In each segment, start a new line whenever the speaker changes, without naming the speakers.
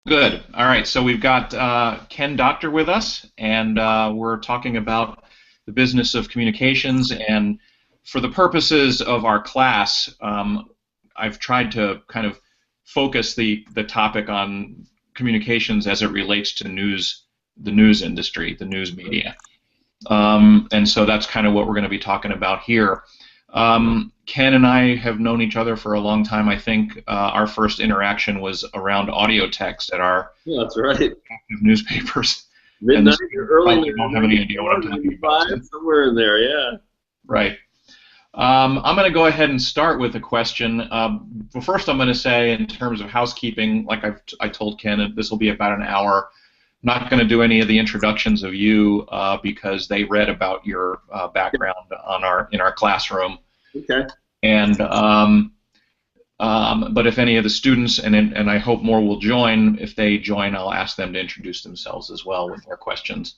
Good. All right. So we've got Ken Doctor with us, and we're talking about the business of communications. And for the purposes of our class, I've tried to kind of focus the topic on communications as it relates to the news industry, the news media. And so that's kind of what we're going to be talking about here. Ken and I have known each other for a long time. I think our first interaction was around audio text at our
Yeah, that's right.
active newspapers. And
Midnight,
you
early
probably don't have any idea what I'm talking about.
95, somewhere in there, yeah.
Right. I'm going to go ahead and start with a question. Well, first, I'm going to say, in terms of housekeeping, like I told Ken, this will be about an hour. I'm not going to do any of the introductions of you because they read about your background in our classroom.
Okay.
And but if any of the students, and I hope more will join, if they join, I'll ask them to introduce themselves as well with their questions.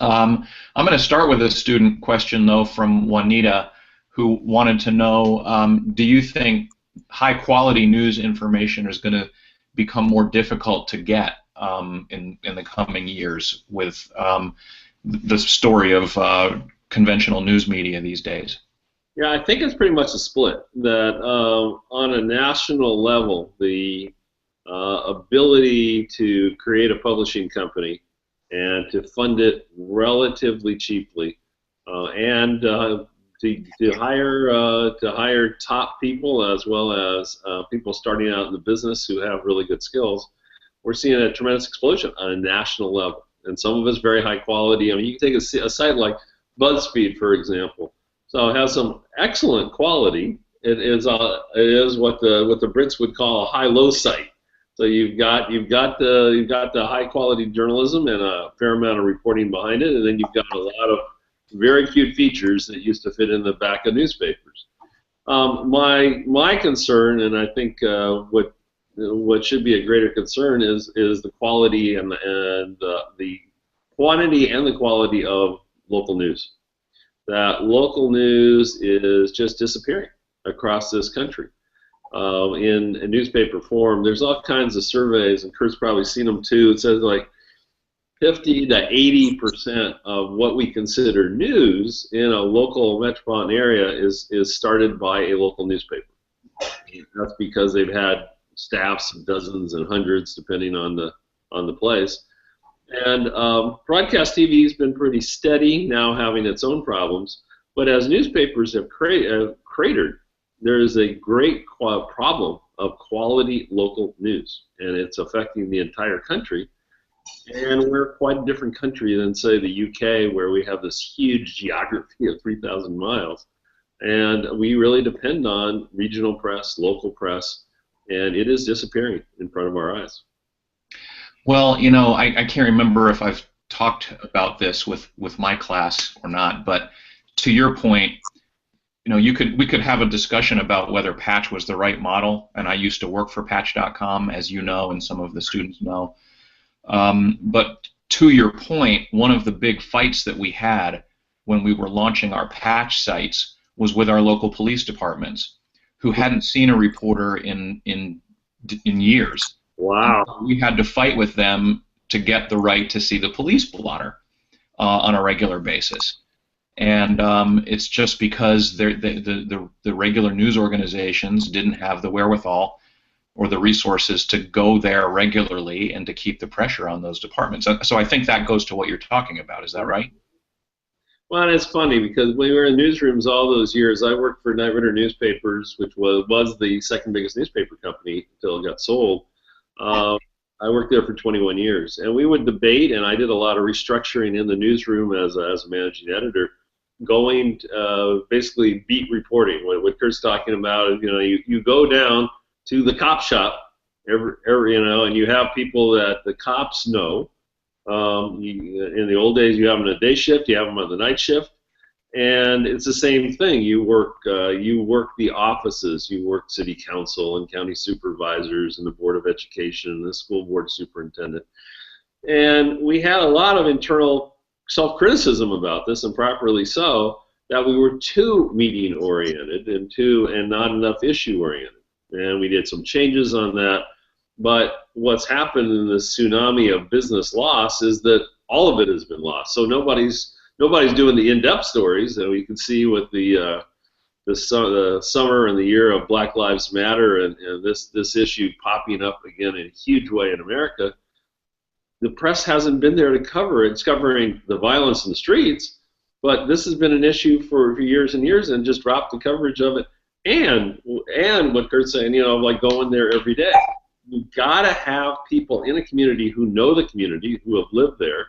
I'm going to start with a student question, though, from Juanita, who wanted to know, do you think high-quality news information is going to become more difficult to get in the coming years with the story of conventional news media these days?
Yeah, I think it's pretty much a split. That on a national level, the ability to create a publishing company and to fund it relatively cheaply, and to hire top people as well as people starting out in the business who have really good skills, we're seeing a tremendous explosion on a national level. And some of it's very high quality. I mean, you can take a site like BuzzFeed, for example. So it has some excellent quality. It is what the Brits would call a high-low site. So you've got the high-quality journalism and a fair amount of reporting behind it, and then you've got a lot of very cute features that used to fit in the back of newspapers. My concern, and I think what should be a greater concern, is the quality and the quantity and the quality of local news. That local news is just disappearing across this country. In newspaper form, there's all kinds of surveys, and Kurt's probably seen them too. It says like 50 to 80% of what we consider news in a local metropolitan area is started by a local newspaper. That's because they've had staffs of dozens and hundreds, depending on the place. And broadcast TV has been pretty steady, now having its own problems. But as newspapers have cratered, there is a great problem of quality local news, and it's affecting the entire country. And we're quite a different country than, say, the UK, where we have this huge geography of 3,000 miles. And we really depend on regional press, local press, and it is disappearing in front of our eyes.
Well, you know, I can't remember if I've talked about this with my class or not, but to your point, you know, we could have a discussion about whether Patch was the right model, and I used to work for Patch.com, as you know, and some of the students know. But to your point, one of the big fights that we had when we were launching our Patch sites was with our local police departments, who hadn't seen a reporter in years.
Wow.
We had to fight with them to get the right to see the police blotter on a regular basis. And it's just because the regular news organizations didn't have the wherewithal or the resources to go there regularly and to keep the pressure on those departments. So I think that goes to what you're talking about. Is that right?
Well, it's funny because when we were in newsrooms all those years, I worked for Night Rider Newspapers, which was the second biggest newspaper company until it got sold. I worked there for 21 years, and we would debate, and I did a lot of restructuring in the newsroom as a managing editor, going basically beat reporting. What Kurt's talking about is, you know, you go down to the cop shop, you know, and you have people that the cops know. In the old days, you have them on a day shift, you have them on the night shift, and it's the same thing. You work the offices, you work city council and county supervisors and the board of education and the school board superintendent. And we had a lot of internal self-criticism about this, and properly so, that we were too meeting-oriented and not enough issue-oriented. And we did some changes on that. But what's happened in this tsunami of business loss is that all of it has been lost. So nobody's doing the in-depth stories that we can see with the summer and the year of Black Lives Matter and this issue popping up again in a huge way in America. The press hasn't been there to cover it. It's covering the violence in the streets, but this has been an issue for years and years, and just dropped the coverage of it. And what Kurt's saying, like going there every day. You've got to have people in a community who know the community, who have lived there,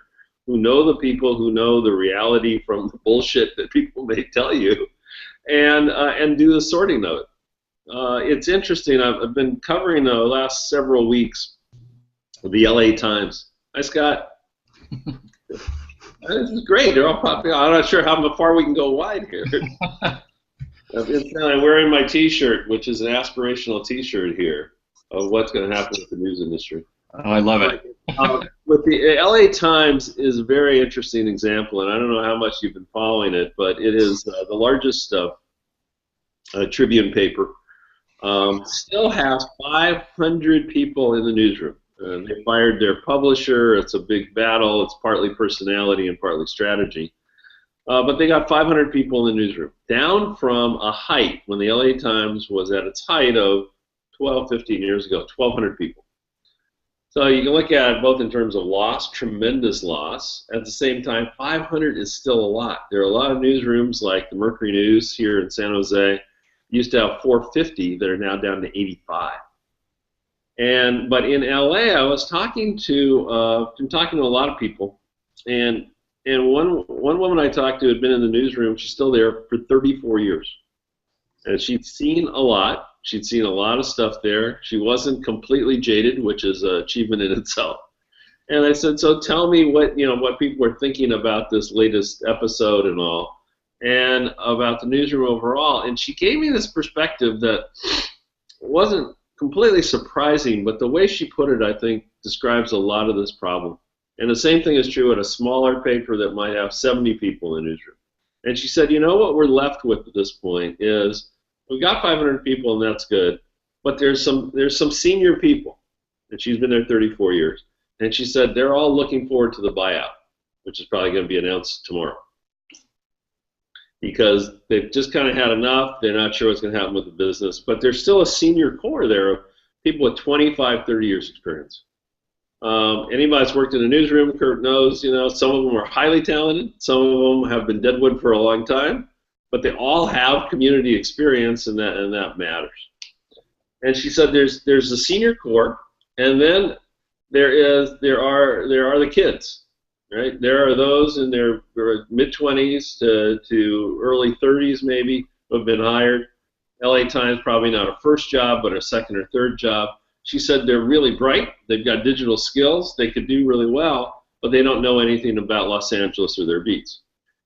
who know the people, who know the reality from the bullshit that people may tell you, and do the sorting of it. It's interesting. I've been covering the last several weeks the LA Times. Hi, Scott. This is great. They're all popular. I'm not sure how far we can go wide here. I'm wearing my T-shirt, which is an aspirational T-shirt here of what's going to happen with the news industry.
Oh, I love it.
With the LA Times is a very interesting example, and I don't know how much you've been following it, but it is the largest Tribune paper. Still has 500 people in the newsroom. They fired their publisher. It's a big battle. It's partly personality and partly strategy. But they got 500 people in the newsroom, down from a height when the LA Times was at its height of 12, 15 years ago, 1,200 people. So you can look at it both in terms of loss, tremendous loss. At the same time, 500 is still a lot. There are a lot of newsrooms like the Mercury News here in San Jose used to have 450 that are now down to 85. But in LA, I was talking to a lot of people, and one woman I talked to had been in the newsroom. She's still there for 34 years, and she'd seen a lot. She'd seen a lot of stuff there. She wasn't completely jaded, which is an achievement in itself. And I said, so tell me what people are thinking about this latest episode and all, and about the newsroom overall. And she gave me this perspective that wasn't completely surprising, but the way she put it, I think, describes a lot of this problem. And the same thing is true at a smaller paper that might have 70 people in the newsroom. And she said, what we're left with at this point is we've got 500 people, and that's good, but there's some senior people, and she's been there 34 years, and she said they're all looking forward to the buyout, which is probably going to be announced tomorrow, because they've just kind of had enough. They're not sure what's going to happen with the business, but there's still a senior core there of people with 25, 30 years experience. Anybody that's worked in a newsroom, Kurt knows, some of them are highly talented, some of them have been deadwood for a long time, but they all have community experience, and that matters. And she said there's the senior core, and then there are the kids, right? There are those in their mid-20s to early 30s maybe who have been hired. LA Times, probably not a first job, but a second or third job. She said they're really bright. They've got digital skills. They could do really well, but they don't know anything about Los Angeles or their beats.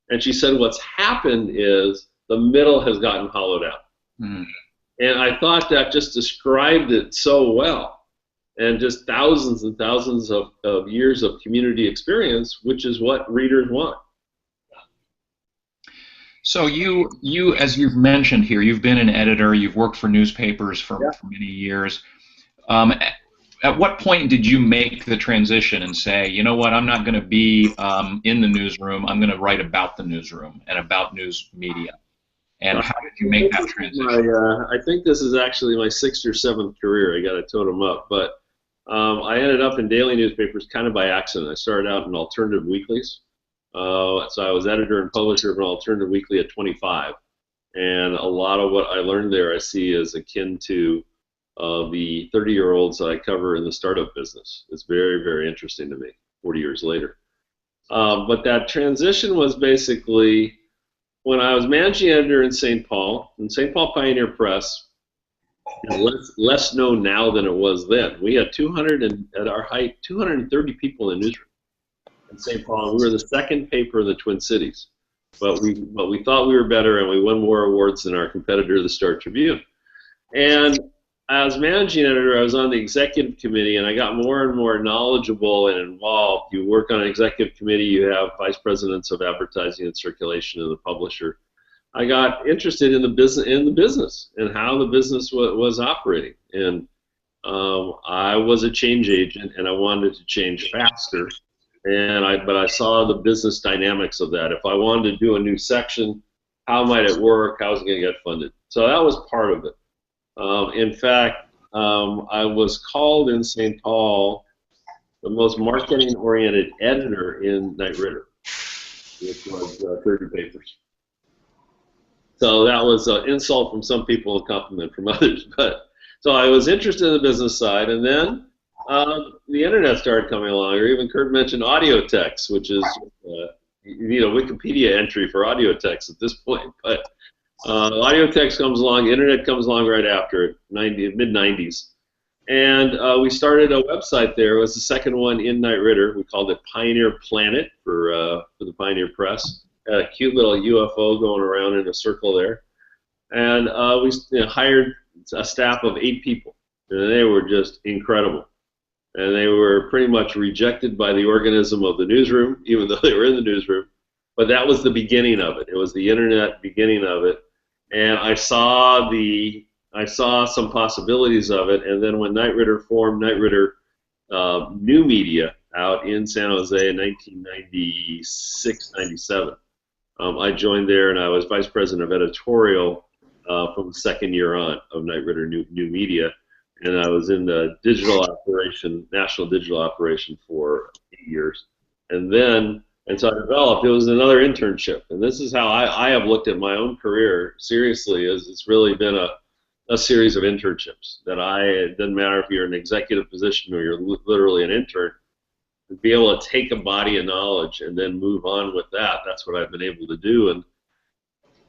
And she said what's happened is the middle has gotten hollowed out. Mm. And I thought that just described it so well. And just thousands and thousands of years of community experience, which is what readers want.
So you, as you've mentioned here, you've been an editor, you've worked for newspapers for many years. At what point did you make the transition and say, you know what, I'm not going to be in the newsroom, I'm going to write about the newsroom and about news media? And how did you make that transition?
I think this is actually my 6th or 7th career. I got to tote them up. But I ended up in daily newspapers kind of by accident. I started out in alternative weeklies. So I was editor and publisher of an alternative weekly at 25. And a lot of what I learned there I see is akin to the 30-year-olds that I cover in the startup business. It's very, very interesting to me 40 years later. But that transition was basically when I was managing editor in St. Paul Pioneer Press, less known now than it was then. We had at our height, 230 people in the newsroom in St. Paul. We were the second paper in the Twin Cities. But we thought we were better, and we won more awards than our competitor, the Star Tribune. And as managing editor, I was on the executive committee, and I got more and more knowledgeable and involved. You work on an executive committee, you have vice presidents of advertising and circulation and the publisher. I got interested in the business and how the business was operating. And I was a change agent, and I wanted to change faster. But I saw the business dynamics of that. If I wanted to do a new section, how might it work? How was it going to get funded? So that was part of it. In fact, I was called in St. Paul the most marketing-oriented editor in Knight Ridder, which was 30 papers. So that was an insult from some people, a compliment from others. But so I was interested in the business side, and then the internet started coming along. Or even Kurt mentioned audio text, which is Wikipedia entry for audio text at this point. But audio text comes along, internet comes along right after it, mid-90s. And we started a website there. It was the second one in Knight Ridder. We called it Pioneer Planet for the Pioneer Press. Had a cute little UFO going around in a circle there. And we hired a staff of 8 people. And they were just incredible. And they were pretty much rejected by the organism of the newsroom, even though they were in the newsroom. But that was the beginning of it. It was the internet beginning of it. And I saw some possibilities of it, and then when Knight Ridder formed Knight Ridder New Media out in San Jose in 1996, 97, I joined there, and I was vice president of editorial from the second year on of Knight Ridder New Media, and I was in the digital operation, national digital operation for 8 years, and so I developed. It was another internship, and this is how I have looked at my own career seriously. Is it's really been a series of internships that it doesn't matter if you're in an executive position or you're literally an intern, to be able to take a body of knowledge and then move on with that. That's what I've been able to do, and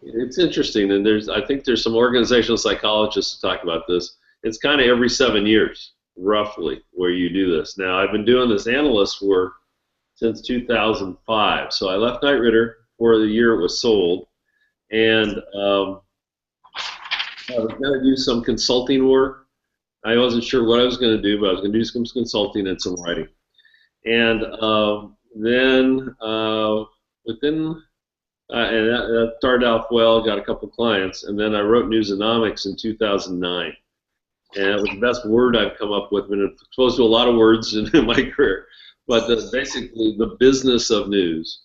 it's interesting. And I think there's some organizational psychologists who talk about this. It's kind of every 7 years, roughly, where you do this. Now, I've been doing this analyst work since 2005. So I left Knight Ridder for the year it was sold, and I was going to do some consulting work. I wasn't sure what I was going to do, but I was going to do some consulting and some writing. And then that started off well, got a couple clients, and then I wrote Newsonomics in 2009. And it was the best word I've come up with. I've been exposed to a lot of words in my career, but basically the business of news.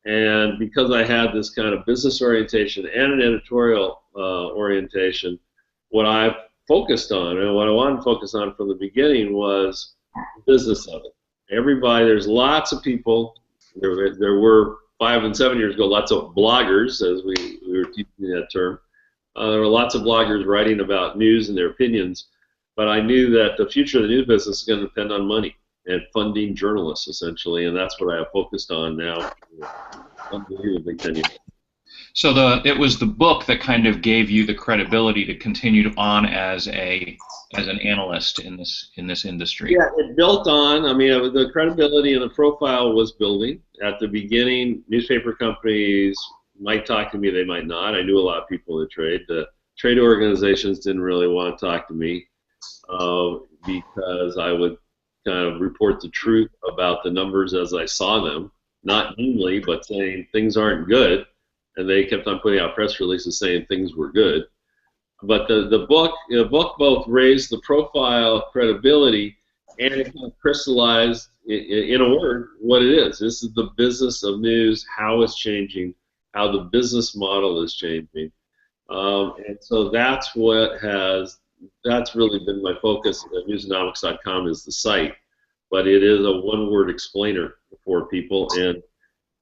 And because I had this kind of business orientation and an editorial orientation, what I focused on and what I wanted to focus on from the beginning was the business of it. There's lots of people. There were 5 and 7 years ago, lots of bloggers, as we were teaching that term. There were lots of bloggers writing about news and their opinions, but I knew that the future of the news business is going to depend on money and funding journalists, essentially, and that's what I have focused on now. Unbelievably 10 years.
So it was the book that kind of gave you the credibility to continue on as an analyst in this industry.
Yeah, it built on. I mean, the credibility and the profile was building. At the beginning, newspaper companies might talk to me, they might not. I knew a lot of people in the trade. The trade organizations didn't really want to talk to me because I would kind of report the truth about the numbers as I saw them, not meanly, but saying things aren't good. And they kept on putting out press releases saying things were good. But the book both raised the profile credibility, and it kind of crystallized in a word what it is. This is the business of news, how it's changing, how the business model is changing. And so that's really been my focus. Newsonomics.com is the site, but it is a one-word explainer for people. And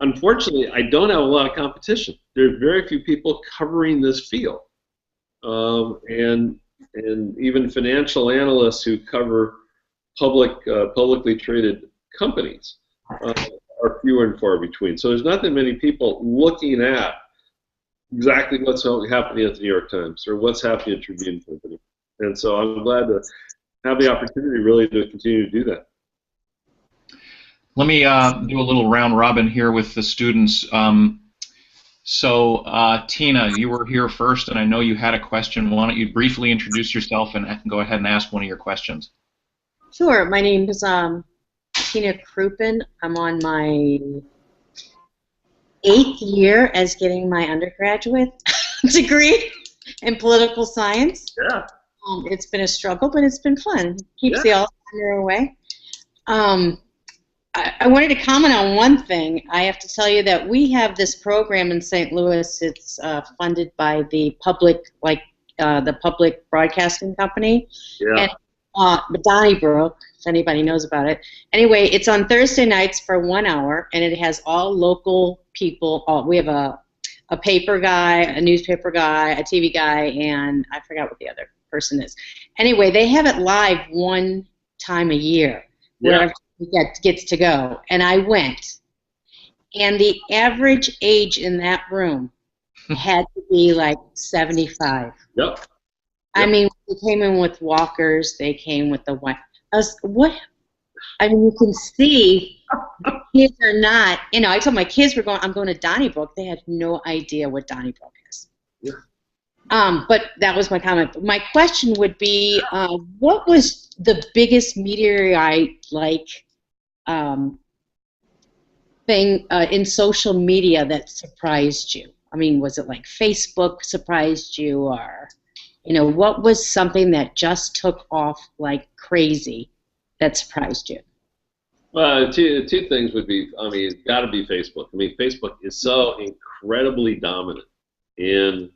unfortunately, I don't have a lot of competition. There's very few people covering this field, and even financial analysts who cover publicly traded companies are fewer and far between. So there's not that many people looking at exactly what's happening at the New York Times or what's happening at Tribune Company. And so I'm glad to have the opportunity really to continue to do that.
Let me do a little round robin here with the students. Tina, you were here first, and I know you had a question. Why don't you briefly introduce yourself and go ahead and ask one of your questions?
Sure. My name is Tina Kruppen. I'm on my 8th year as getting my undergraduate degree in political science.
Yeah.
It's been a struggle, but it's been fun. Keeps the Alzheimer away. I wanted to comment on one thing. I have to tell you that we have this program in St. Louis. It's funded by the public, the public broadcasting company.
Yeah.
And Donnybrook, if anybody knows about it. Anyway, it's on Thursday nights for 1 hour, and it has all local people. We have a paper guy, a newspaper guy, a TV guy, and I forgot what the other person is. Anyway, they have it live one time a year where everybody gets to go. And I went, and the average age in that room had to be like 75.
Yep.
I mean, they came in with walkers. They came with the what? I mean, you can see kids are not. You know, I told my kids I'm going to Donnybrook. They had no idea what Donnybrook is.
Yeah.
But that was my comment. My question would be, what was the biggest meteorite-like thing in social media that surprised you? I mean, was it like Facebook surprised you, or what was something that just took off like crazy that surprised you?
Well, two things would be, I mean, it's got to be Facebook. I mean, Facebook is so incredibly dominant in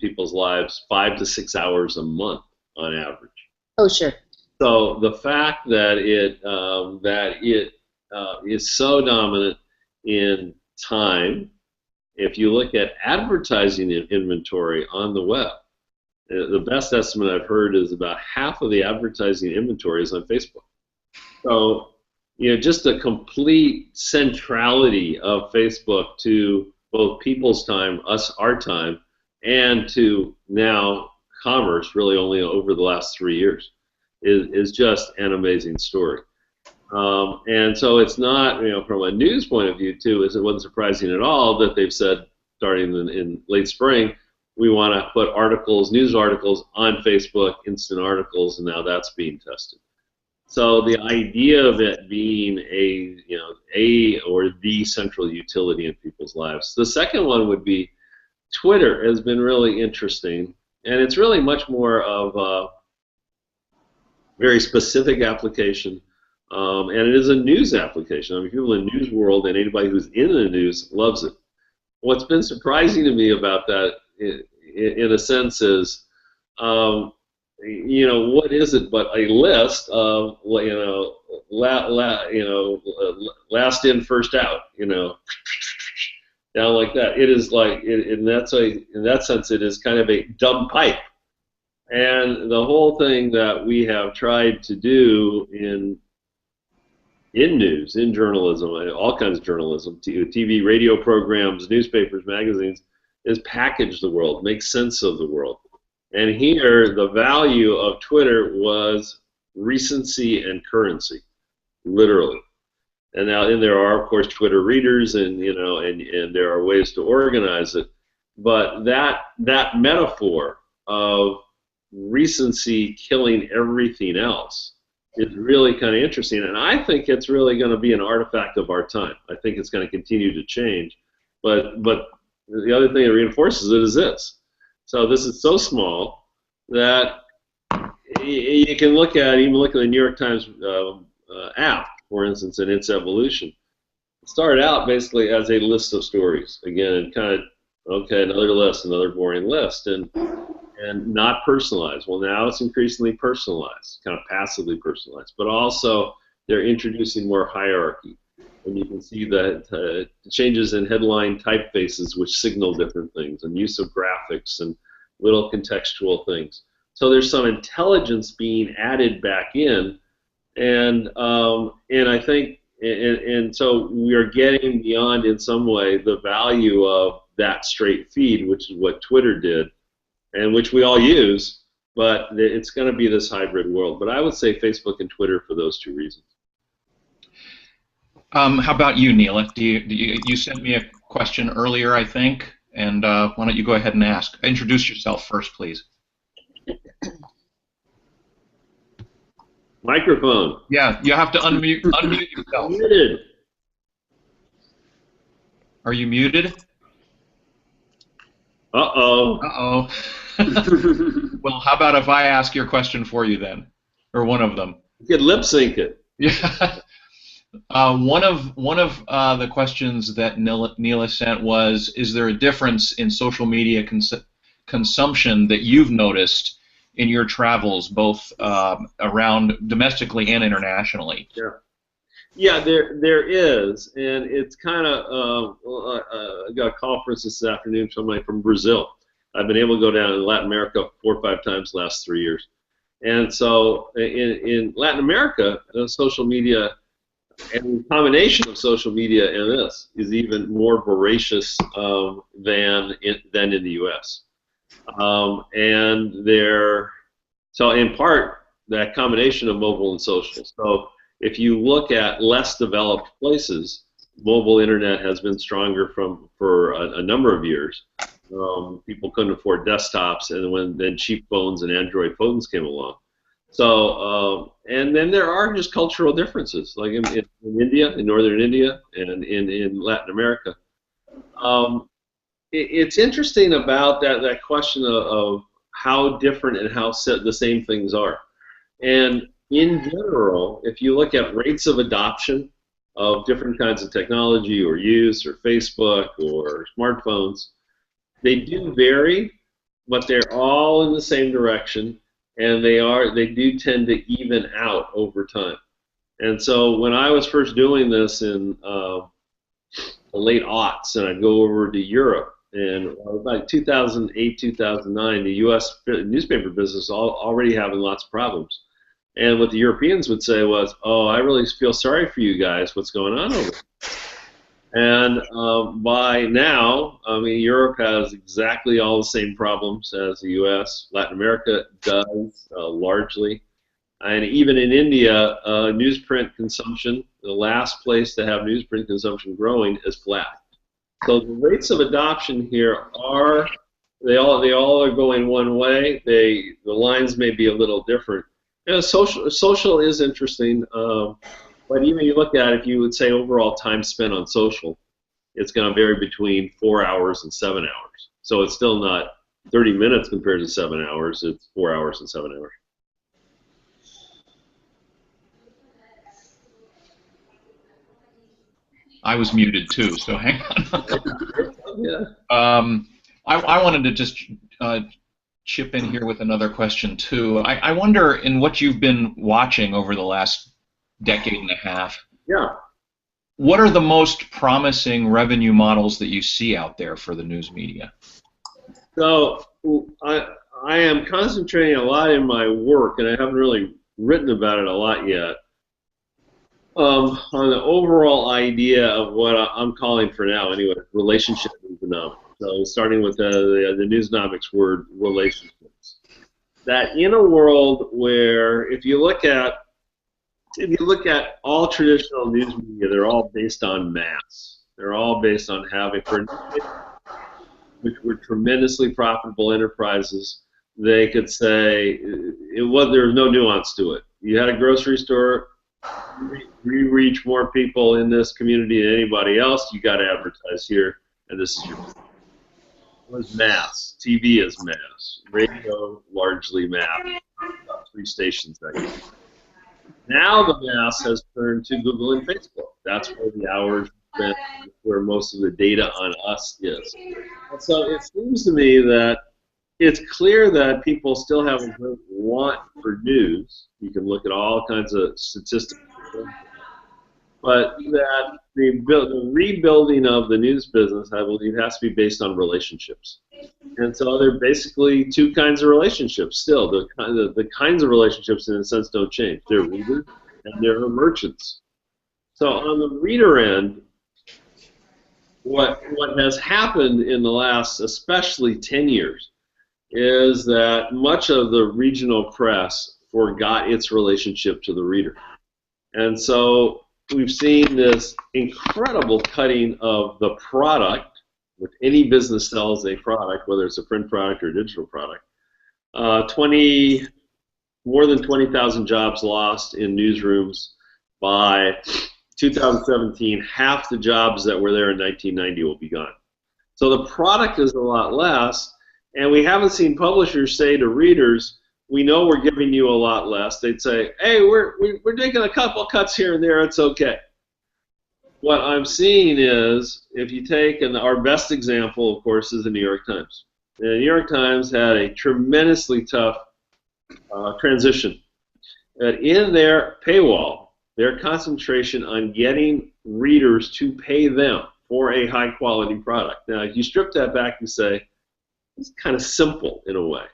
people's lives, 5 to 6 hours a month on average.
Oh, sure.
So the fact that it is so dominant in time, if you look at advertising inventory on the web, the best estimate I've heard is about half of the advertising inventory is on Facebook. So, just the complete centrality of Facebook to both people's time, our time, and to now commerce, really only over the last 3 years, is just an amazing story. And so it's not, from a news point of view, too, it wasn't surprising at all that they've said, starting in late spring, we want to put news articles on Facebook, instant articles, and now that's being tested. So the idea of it being a or the central utility in people's lives. The second one would be Twitter has been really interesting, and it's really much more of a very specific application, and it is a news application. I mean, people in the news world and anybody who's in the news loves it. What's been surprising to me about that, in a sense, is what is it but a list of last in, first out, down like that. It is like in that sense, it is kind of a dumb pipe. And the whole thing that we have tried to do in news, in journalism, all kinds of journalism, TV, radio programs, newspapers, magazines, is package the world, make sense of the world. And here, the value of Twitter was recency and currency, literally. And there are, of course, Twitter readers, and there are ways to organize it. But that metaphor of recency killing everything else is really kind of interesting, and I think it's really going to be an artifact of our time. I think it's going to continue to change, but the other thing that reinforces it is this. So this is so small that you can look at the New York Times app, for instance, and its evolution. It started out basically as a list of stories, again, and kind of, okay, another list, another boring list, and not personalized. Well, now it's increasingly personalized, kind of passively personalized, but also they're introducing more hierarchy. And you can see the changes in headline typefaces, which signal different things, and use of graphics and little contextual things. So there's some intelligence being added back in, and I think, and so we are getting beyond, in some way, the value of that straight feed, which is what Twitter did, and which we all use, but it's going to be this hybrid world. But I would say Facebook and Twitter for those two reasons.
How about you, Neela? You sent me a question earlier, I think, and why don't you go ahead and ask? Introduce yourself first, please.
Microphone.
Yeah, you have to unmute yourself.
Muted.
Are you muted?
Uh-oh.
Uh-oh. Well, how about if I ask your question for you then, or one of them?
You could lip sync it.
Yeah. One of the questions that Neela sent was, is there a difference in social media consumption that you've noticed in your travels, both around domestically and internationally?
Yeah. Yeah, there is, and it's kind of. I got a call for us this afternoon from somebody from Brazil. I've been able to go down to Latin America 4 or 5 times the last 3 years, and so in Latin America, social media and the combination of social media and this is even more voracious than in the U.S. And so in part that combination of mobile and social. So if you look at less developed places, mobile internet has been stronger for a number of years. People couldn't afford desktops, and then cheap phones and Android phones came along. So and then there are just cultural differences, like in India, in northern India, and in Latin America. It's interesting about that question of how different and how the same things are. And in general, if you look at rates of adoption of different kinds of technology or use or Facebook or smartphones, they do vary, but they're all in the same direction, and they do tend to even out over time. And so when I was first doing this in the late aughts, and I'd go over to Europe, and about 2008, 2009, the U.S. newspaper business already having lots of problems. And what the Europeans would say was, "Oh, I really feel sorry for you guys. What's going on over there?" And by now, I mean, Europe has exactly all the same problems as the U.S. Latin America does largely. And even in India, newsprint consumption, the last place to have newsprint consumption growing, is flat. So the rates of adoption here they all are going one way. The lines may be a little different. Social is interesting, but even you look at it, if you would say overall time spent on social, it's going to vary between 4 hours and 7 hours. So it's still not 30 minutes compared to 7 hours. It's 4 hours and 7 hours.
I was muted too, so hang on.
Yeah.
I wanted to just chip in here with another question too. I wonder, in what you've been watching over the last decade and a half,
Yeah.
what are the most promising revenue models that you see out there for the news media?
So I am concentrating a lot in my work, and I haven't really written about it a lot yet, on the overall idea of what I'm calling for now, anyway, relationship economics. So starting with the Newsnomics word, relationships. That in a world where if you look at all traditional news media, they're all based on mass. They're all based on having, which were tremendously profitable enterprises. They could say there was no nuance to it. You had a grocery store. You reach more people in this community than anybody else. You got to advertise here, and this is your. It was mass. TV is mass. Radio largely mass. About 3 stations that year. Now the mass has turned to Google and Facebook. That's where the hours spent, where most of the data on us is. And so it seems to me that it's clear that people still have a great want for news. You can look at all kinds of statistics. But that the rebuilding of the news business, I believe, has to be based on relationships. And so there are basically 2 kinds of relationships still. The kinds of relationships, in a sense, don't change. There are readers and there are merchants. So on the reader end, what has happened in the last, especially 10 years, is that much of the regional press forgot its relationship to the reader. And so we've seen this incredible cutting of the product. With any business sells a product, whether it's a print product or a digital product. More than 20,000 jobs lost in newsrooms by 2017. Half the jobs that were there in 1990 will be gone. So the product is a lot less, And we haven't seen publishers say to readers, we know we're giving you a lot less. They'd say, hey, we're taking a couple cuts here and there, it's okay. What I'm seeing is, if you take, and our best example, of course, is the New York Times. The New York Times had a tremendously tough transition. In their paywall, their concentration on getting readers to pay them for a high-quality product. Now, if you strip that back and say, it's kind of simple in a way.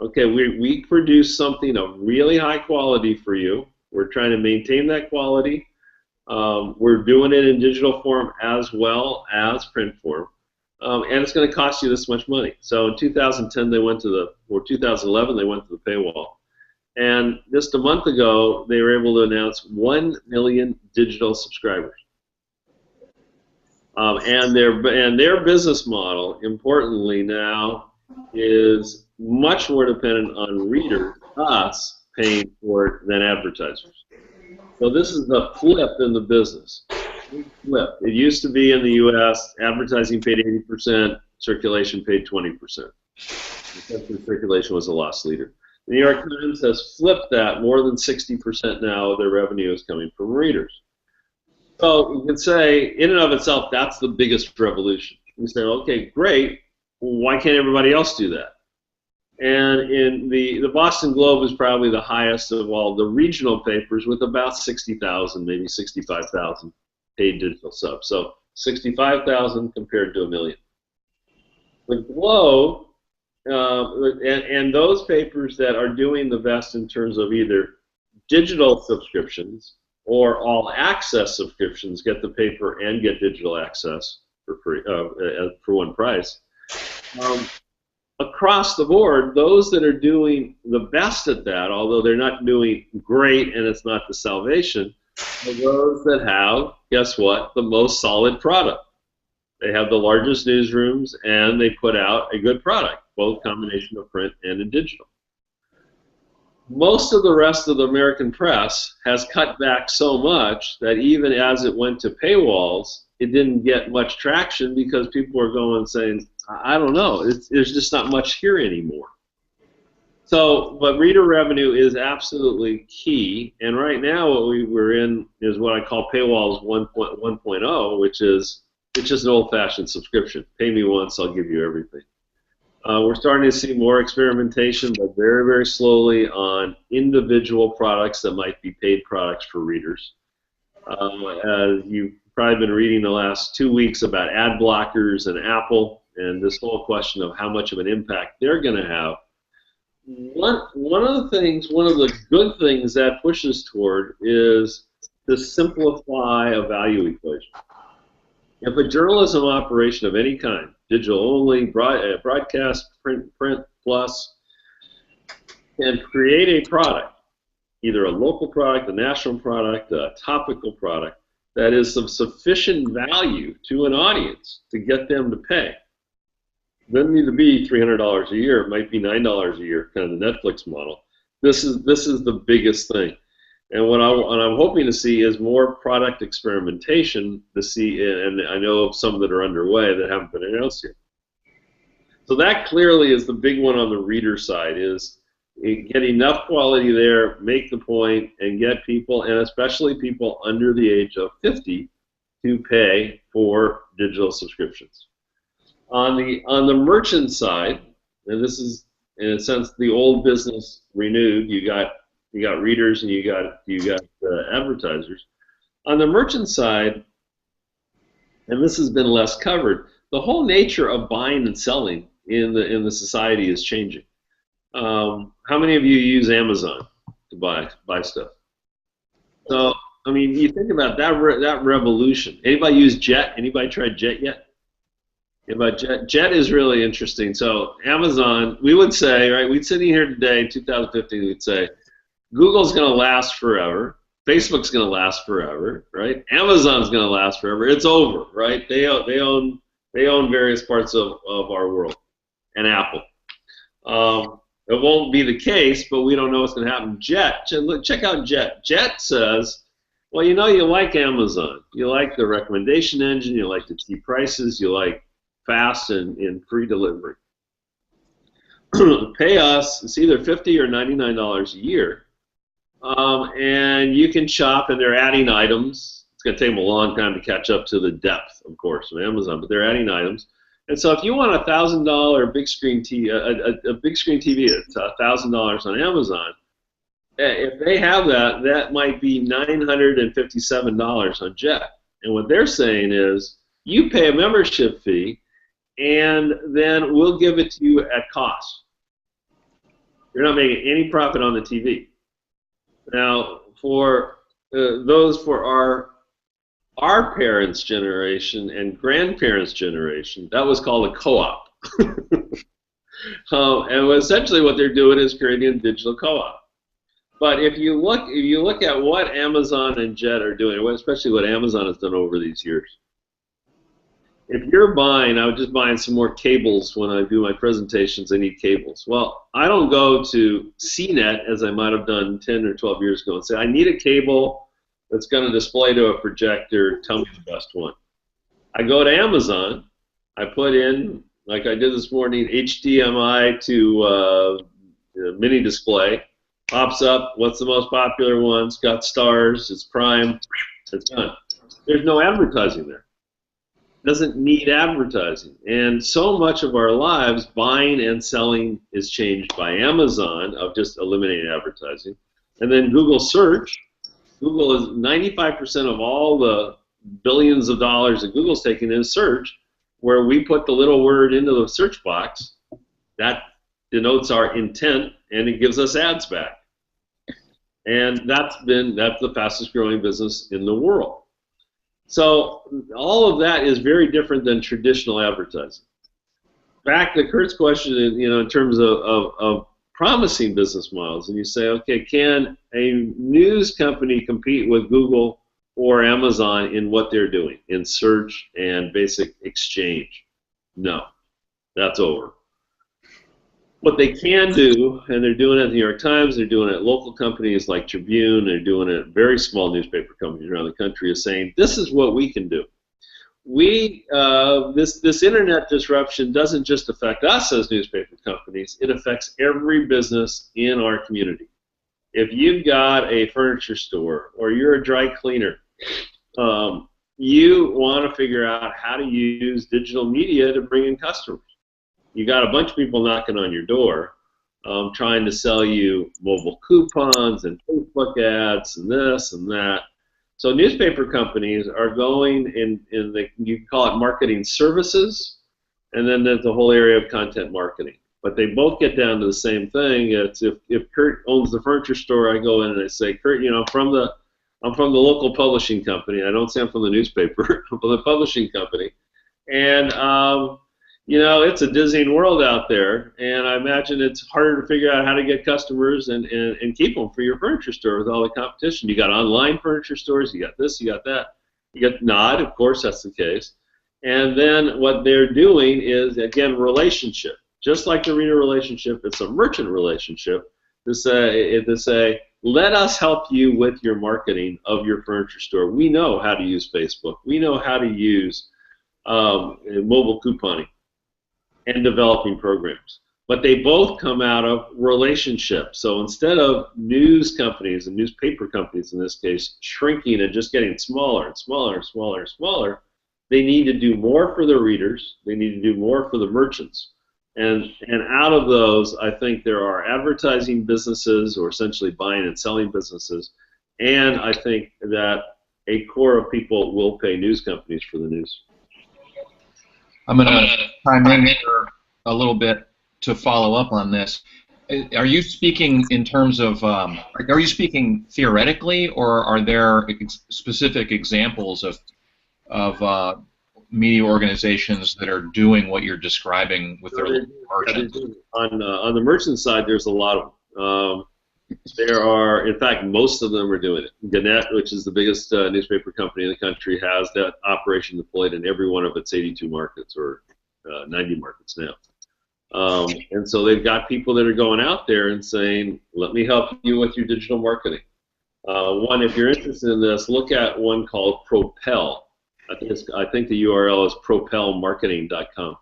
Okay, we produce something of really high quality for you. We're trying to maintain that quality. We're doing it in digital form as well as print form. And it's going to cost you this much money. So in 2010, they went to the, or 2011, they went to the paywall. And just a month ago, they were able to announce 1 million digital subscribers. And their business model, importantly now, is much more dependent on readers, us, paying for it than advertisers. So this is the flip in the business. Flip. It used to be in the U.S., advertising paid 80%, circulation paid 20%. Because circulation was a loss leader. The New York Times has flipped that. More than 60% now of their revenue is coming from readers. So you can say, in and of itself, that's the biggest revolution. You say, okay, great. Why can't everybody else do that? And in the Boston Globe is probably the highest of all the regional papers, with about 60,000, maybe 65,000 paid digital subs. So 65,000 compared to 1 million. The Globe, and those papers that are doing the best in terms of either digital subscriptions or all access subscriptions, get the paper and get digital access for free, for one price. Across the board, those that are doing the best at that, although they're not doing great and it's not the salvation, are those that have, guess what, the most solid product. They have the largest newsrooms and they put out a good product, both combination of print and in digital. Most of the rest of the American press has cut back so much that even as it went to paywalls, it didn't get much traction because people were going saying, I don't know, there's just not much here anymore. So, but reader revenue is absolutely key, and right now what we're in is what I call paywalls 1.0, which is, it's just an old-fashioned subscription. Pay me once, I'll give you everything. We're starting to see more experimentation, but very, very slowly on individual products that might be paid products for readers. As you've probably been reading the last 2 weeks about ad blockers and Apple, and this whole question of how much of an impact they're going to have. One of the good things that pushes toward is to simplify a value equation. If a journalism operation of any kind, digital only, broadcast, print plus, can create a product, either a local product, a national product, a topical product, that is of sufficient value to an audience to get them to pay. It doesn't need to be $300 a year. It might be $9 a year, kind of the Netflix model. This is the biggest thing. And what I'm hoping to see is more product experimentation to see, and I know of some that are underway that haven't been announced yet. So that clearly is the big one on the reader side, is get enough quality there, make the point, and get people, and especially people under the age of 50, to pay for digital subscriptions. On the merchant side, and this is in a sense the old business renewed. You got readers and you got advertisers. On the merchant side, and this has been less covered, the whole nature of buying and selling in the society is changing. How many of you use Amazon to buy stuff? So I mean, you think about that revolution. Anybody use Jet? Anybody tried Jet yet? Jet is really interesting. So Amazon, we would say, right, we'd sit in here today in 2015, we'd say, Google's going to last forever. Facebook's going to last forever, right? Amazon's going to last forever. It's over, right? They own various parts of our world, and Apple. It won't be the case, but we don't know what's going to happen. Jet, check out Jet. Jet says, well, you know, you like Amazon. You like the recommendation engine. You like the cheap prices. You like fast and free delivery. pay us, it's either $50 or $99 a year, and you can shop, and they're adding items. It's going to take them a long time to catch up to the depth, of course, of Amazon, but they're adding items. And so if you want a $1,000 big screen TV, a big screen TV at $1,000 on Amazon, if they have that, that might be $957 on Jet. And what they're saying is, you pay a membership fee, and then we'll give it to you at cost. You're not making any profit on the TV. Now, for those for our parents' generation and grandparents' generation, that was called a co-op. And essentially what they're doing is creating a digital co-op. But if you look at what Amazon and Jet are doing, especially what Amazon has done over these years, if you're buying, I was just buying some more cables when I do my presentations. I need cables. Well, I don't go to CNET as I might have done 10 or 12 years ago and say, I need a cable that's going to display to a projector. Tell me the best one. I go to Amazon. I put in, like I did this morning, HDMI to mini display. Pops up, what's the most popular one? It's got stars, it's Prime, it's done. There's no advertising there. Doesn't need advertising. And so much of our lives, buying and selling, is changed by Amazon of just eliminating advertising. And then Google search. Google is 95% of all the billions of dollars that Google's taking in search, where we put the little word into the search box. That denotes our intent, and it gives us ads back. And that's the fastest growing business in the world. So all of that is very different than traditional advertising. Back to Kurt's question, in terms of promising business models, and you say, okay, can a news company compete with Google or Amazon in what they're doing in search and basic exchange? No, that's over. What they can do, and they're doing it at the New York Times, they're doing it at local companies like Tribune, they're doing it at very small newspaper companies around the country, is saying, this is what we can do. This internet disruption doesn't just affect us as newspaper companies, it affects every business in our community. If you've got a furniture store or you're a dry cleaner, you want to figure out how to use digital media to bring in customers. You got a bunch of people knocking on your door trying to sell you mobile coupons and Facebook ads and this and that. So newspaper companies are going in you can call it marketing services, and then there's the whole area of content marketing. But they both get down to the same thing. It's if Kurt owns the furniture store, I go in and I say, Kurt, I'm from the local publishing company. I don't say I'm from the newspaper. I'm from the publishing company. And it's a dizzying world out there, and I imagine it's harder to figure out how to get customers and keep them for your furniture store with all the competition. You got online furniture stores, you got this, you got that. You got Nod, of course, that's the case. And then what they're doing is, again, relationship. Just like the reader relationship, it's a merchant relationship to say, let us help you with your marketing of your furniture store. We know how to use Facebook. We know how to use mobile couponing and developing programs. But they both come out of relationships. So instead of news companies and newspaper companies in this case shrinking and just getting smaller and smaller and smaller and smaller, they need to do more for the readers. They need to do more for the merchants. And out of those, I think there are advertising businesses, or essentially buying and selling businesses, and I think that a core of people will pay news companies for the news.
I'm going to chime in here a little bit to follow up on this. Are you speaking in terms of, are you speaking theoretically, or are there specific examples of media organizations that are doing what you're describing with their merchants?
On the merchant side, there's a lot of them. There are, in fact, most of them are doing it. Gannett, which is the biggest newspaper company in the country, has that operation deployed in every one of its 82 markets, or 90 markets now. And so they've got people that are going out there and saying, let me help you with your digital marketing. One, if you're interested in this, look at one called Propel. I think the URL is propelmarketing.com.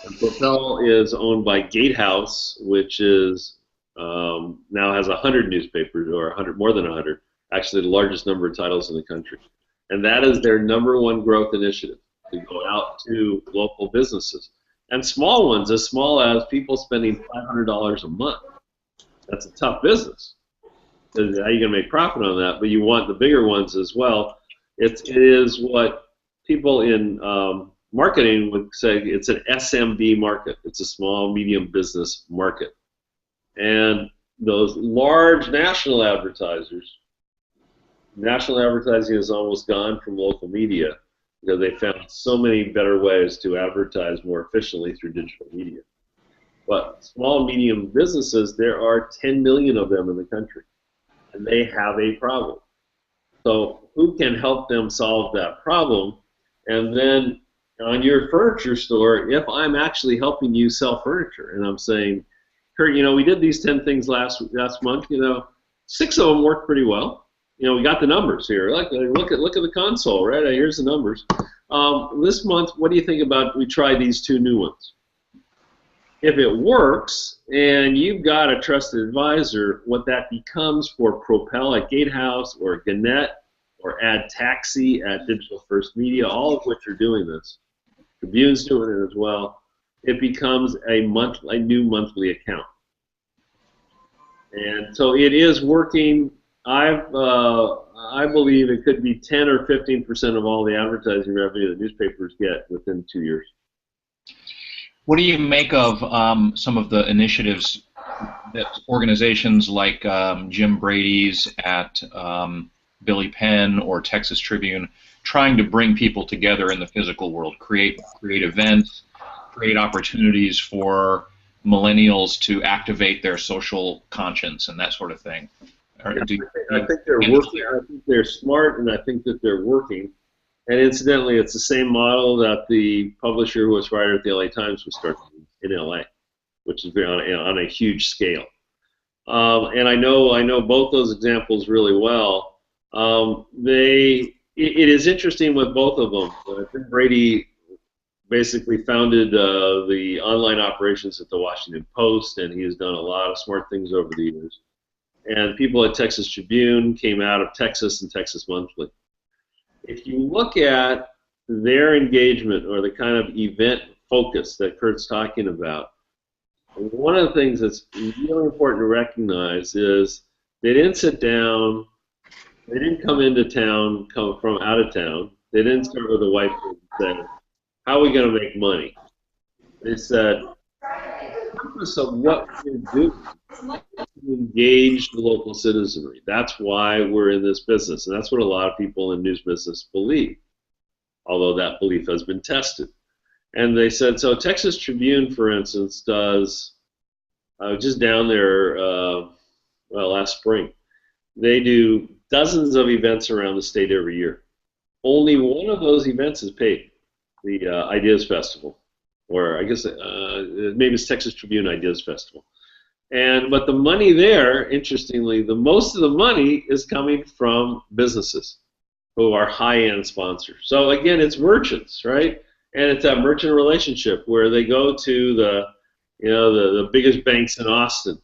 And Propel is owned by Gatehouse, which is now has 100 newspapers, or 100, more than 100, actually the largest number of titles in the country. And that is their #1 growth initiative, to go out to local businesses. And small ones, as small as people spending $500 a month. That's a tough business. How are you going to make profit on that? But you want the bigger ones as well. It is what people in marketing would say, it's an SMB market. It's a small, medium business market. And those large national advertising is almost gone from local media because they found so many better ways to advertise more efficiently through digital media. But small, medium businesses, there are 10 million of them in the country, and they have a problem. So who can help them solve that problem? And then on your furniture store, if I'm actually helping you sell furniture, and I'm saying, Kurt, we did these 10 things last month, 6 of them worked pretty well. We got the numbers here. Look at the console, right? Here's the numbers. This month, what do you think about we try these 2 new ones? If it works and you've got a trusted advisor, what that becomes for Propel at Gatehouse or Gannett or Ad Taxi at Digital First Media, all of which are doing this. Tribune's doing it as well. It becomes a new monthly account. And so it is working. I believe it could be 10 or 15% of all the advertising revenue that newspapers get within 2 years.
What do you make of some of the initiatives that organizations like Jim Brady's at Billy Penn or Texas Tribune trying to bring people together in the physical world, create events, create opportunities for millennials to activate their social conscience and that sort of thing?
I think they're working. I think they're smart, and I think that they're working. And incidentally, it's the same model that the publisher who was writer at the LA Times was starting in LA, which is on a huge scale. And I know both those examples really well. It is interesting with both of them. Jim Brady basically founded the online operations at the Washington Post, and he has done a lot of smart things over the years. And people at Texas Tribune came out of Texas and Texas Monthly. If you look at their engagement or the kind of event focus that Kurt's talking about, one of the things that's really important to recognize is they didn't sit down, they didn't come into town, come from out of town, they didn't start with a whiteboard and say, how are we going to make money? They said, the purpose of what we're doing is to engage the local citizenry. That's why we're in this business, and that's what a lot of people in news business believe, although that belief has been tested. And they said, so Texas Tribune, for instance, does, I was just down there last spring, they do dozens of events around the state every year. Only one of those events is paid, the Ideas Festival, or I guess maybe it's Texas Tribune Ideas Festival. But the money there, interestingly, the most of the money is coming from businesses who are high-end sponsors. So again, it's merchants, right? And it's that merchant relationship where they go to the biggest banks in Austin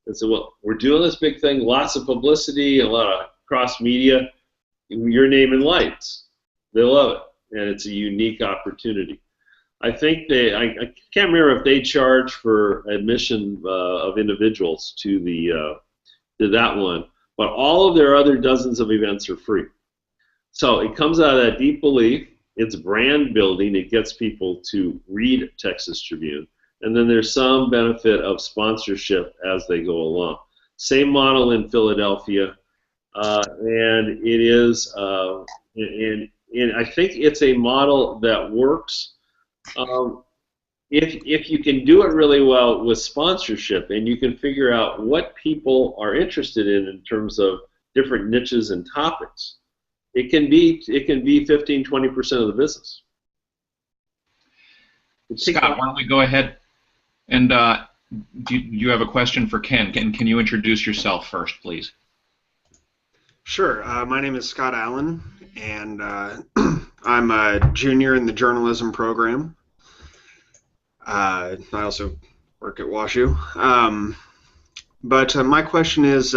and say, well, we're doing this big thing, lots of publicity, a lot of cross-media, your name in lights. They love it, and it's a unique opportunity. I think I can't remember if they charge for admission of individuals to that one, but all of their other dozens of events are free. So it comes out of that deep belief. It's brand building. It gets people to read Texas Tribune. And then there's some benefit of sponsorship as they go along. Same model in Philadelphia. And it is, and I think it's a model that works. If you can do it really well with sponsorship and you can figure out what people are interested in terms of different niches and topics, it can be 15-20% of the business.
Scott, why don't we go ahead and do you have a question for Ken? Can you introduce yourself first, please?
Sure. My name is Scott Allen, and I'm a junior in the journalism program. I also work at WashU. But my question is,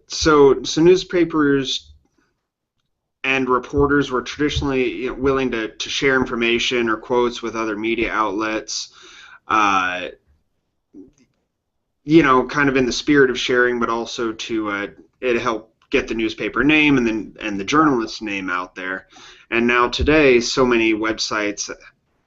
so newspapers and reporters were traditionally willing to share information or quotes with other media outlets, uh, kind of in the spirit of sharing, but also to it help get the newspaper name and the journalist's name out there. And now today, so many websites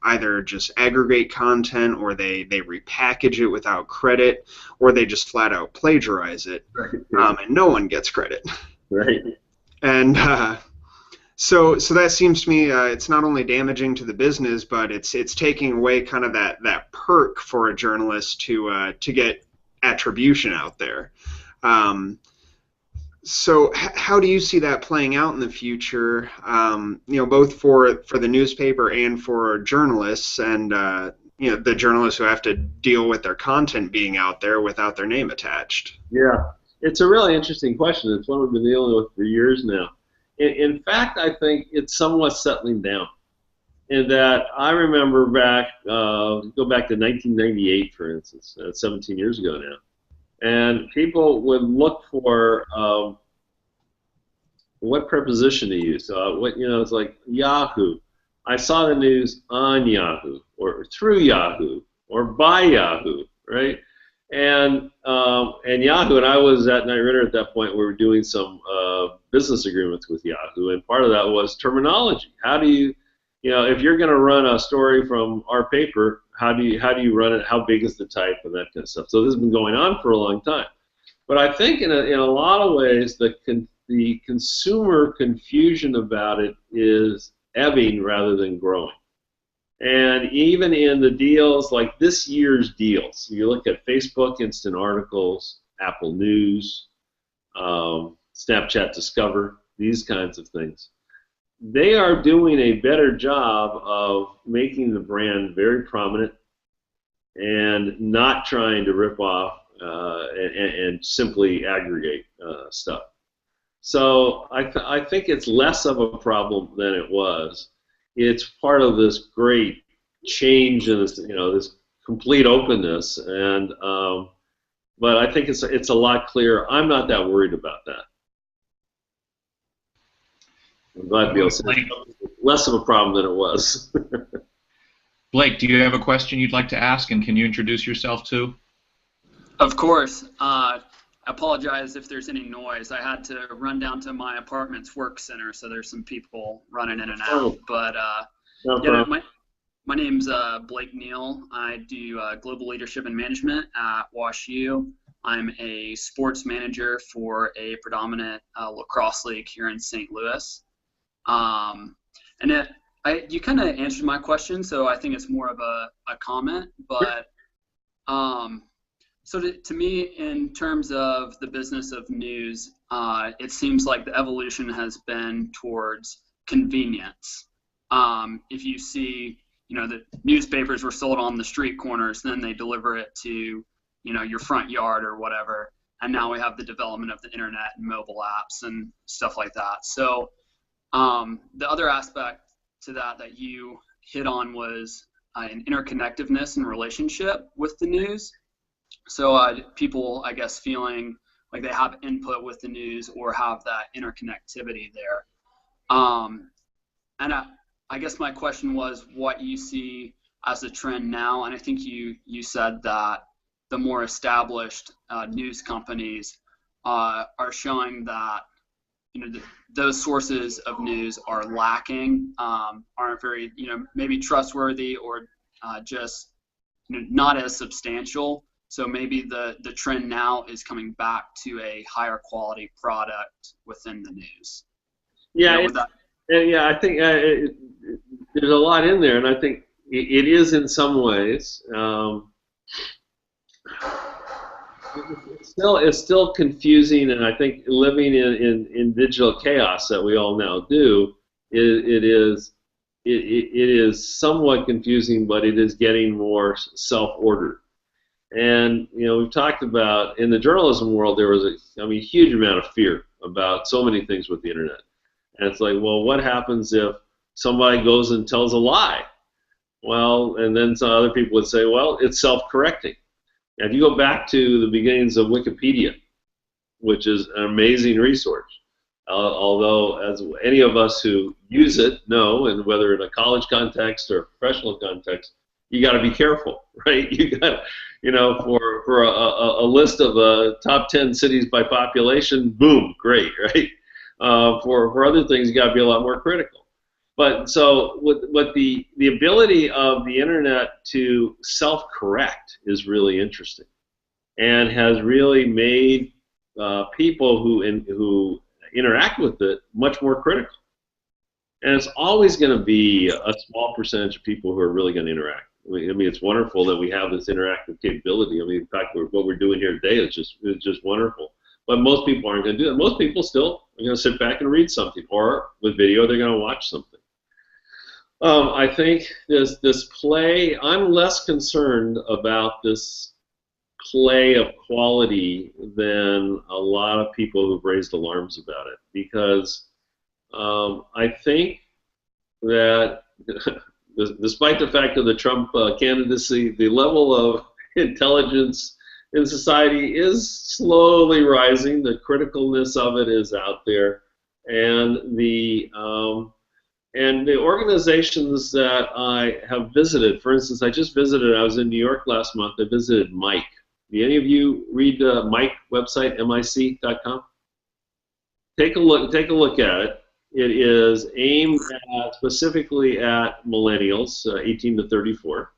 either just aggregate content, or they repackage it without credit, or they just flat out plagiarize it, and no one gets credit.
Right.
And so that seems to me it's not only damaging to the business, but it's taking away kind of that perk for a journalist to get attribution out there. So how do you see that playing out in the future? Both for the newspaper and for journalists, and the journalists who have to deal with their content being out there without their name attached.
Yeah, it's a really interesting question. It's one we've been dealing with for years now. In fact, I think it's somewhat settling down. In that, I remember go back to 1998, for instance, 17 years ago now. And people would look for what preposition to use. It's like Yahoo. I saw the news on Yahoo, or through Yahoo, or by Yahoo, right? And Yahoo, and I was at Night Ritter at that point. We were doing some business agreements with Yahoo, and part of that was terminology. How do you, if you're going to run a story from our paper, how do you run it? How big is the type and that kind of stuff? So this has been going on for a long time. But I think in a lot of ways the consumer confusion about it is ebbing rather than growing. And even in the deals, like this year's deals, you look at Facebook Instant Articles, Apple News, Snapchat Discover, these kinds of things. They are doing a better job of making the brand very prominent and not trying to rip off and simply aggregate stuff. So I think it's less of a problem than it was. It's part of this great change in this, this complete openness, and but I think it's a lot clearer. I'm not that worried about that. I'm glad to be able to say it's less of a problem than it was.
Blake, do you have a question you'd like to ask, and can you introduce yourself too?
Of course. I apologize if there's any noise. I had to run down to my apartment's work center, so there's some people running in and out. But my name's Blake Neal. I do global leadership and management at WashU. I'm a sports manager for a predominant lacrosse league here in St. Louis. You kind of answered my question, so I think it's more of a comment. But so to me, in terms of the business of news, it seems like the evolution has been towards convenience. If you see, the newspapers were sold on the street corners, then they deliver it to, your front yard or whatever. And now we have the development of the internet and mobile apps and stuff like that. So the other aspect to that you hit on was an interconnectedness and relationship with the news. So people, I guess, feeling like they have input with the news or have that interconnectivity there. And I guess my question was what you see as a trend now, and I think you said that the more established news companies are showing that those sources of news are lacking, aren't very maybe trustworthy, or just not as substantial. So maybe the trend now is coming back to a higher quality product within the news.
Yeah, I think there's a lot in there, and I think it is in some ways. It's still confusing, and I think living in digital chaos that we all now do, it is somewhat confusing, but it is getting more self-ordered. And we've talked about in the journalism world there was a huge amount of fear about so many things with the internet, and it's like, well, what happens if somebody goes and tells a lie? Well, and then some other people would say, well, it's self-correcting. Now, if you go back to the beginnings of Wikipedia, which is an amazing resource, although as any of us who use it know, and whether in a college context or a professional context, you got to be careful, right? You got, for a list of top 10 cities by population, boom, great, right? For other things, you got to be a lot more critical. But so what the ability of the internet to self-correct is really interesting, and has really made people who interact with it much more critical. And it's always going to be a small percentage of people who are really going to interact. I mean, it's wonderful that we have this interactive capability. I mean, in fact, what we're doing here today is just wonderful. But most people aren't going to do it. Most people still are going to sit back and read something, or with video, they're going to watch something. I think this play, I'm less concerned about this play of quality than a lot of people who've raised alarms about it, because I think that despite the fact of the Trump candidacy, the level of intelligence in society is slowly rising. The criticalness of it is out there, and the organizations that I have visited, for instance, I just visited, I was in New York last month, I visited Mike. Do any of you read Mike website, mic.com? Take a look at it. It is aimed specifically at millennials, 18 to 34,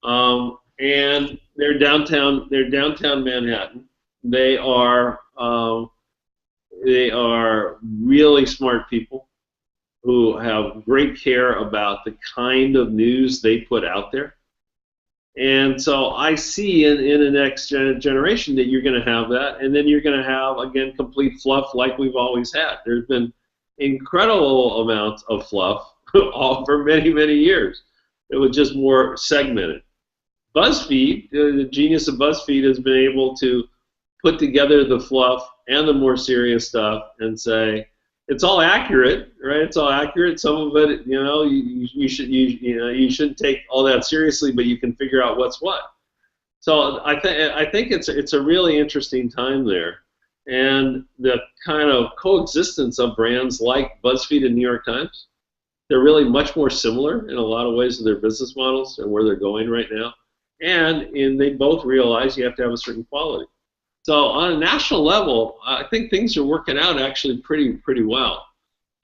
and they're downtown Manhattan. They are really smart people who have great care about the kind of news they put out there. And so I see in the next generation that you're going to have that, and then you're going to have, again, complete fluff like we've always had. There's been incredible amounts of fluff all for many, many years. It was just more segmented. BuzzFeed, the genius of BuzzFeed, has been able to put together the fluff and the more serious stuff and say, it's all accurate, right? It's all accurate. Some of it, you shouldn't take all that seriously, but you can figure out what's what. So I think it's a really interesting time there, and the kind of coexistence of brands like BuzzFeed and New York Times, they're really much more similar in a lot of ways to their business models and where they're going right now, and they both realize you have to have a certain quality. So on a national level, I think things are working out actually pretty well.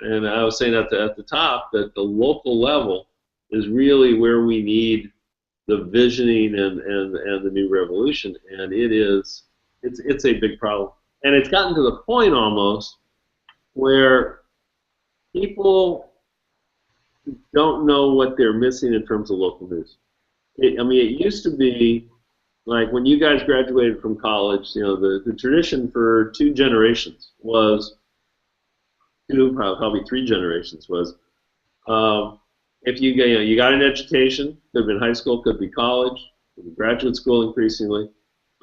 And I was saying at the top that the local level is really where we need the visioning and the new revolution, and it's a big problem. And it's gotten to the point almost where people don't know what they're missing in terms of local news. It used to be like when you guys graduated from college, the tradition for 2 generations was, probably 3 generations was, if you got an education, could have been high school, could be college, could be graduate school increasingly.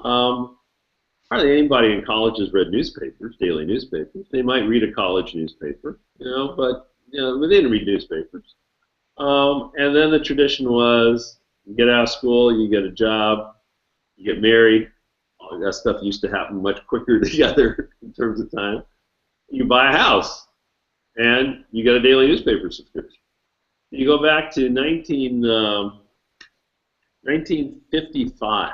Hardly anybody in college has read newspapers, daily newspapers. They might read a college newspaper, but they didn't read newspapers. And then the tradition was, you get out of school, you get a job, you get married. All that stuff used to happen much quicker together in terms of time. You buy a house, and you get a daily newspaper subscription. You go back to 1955.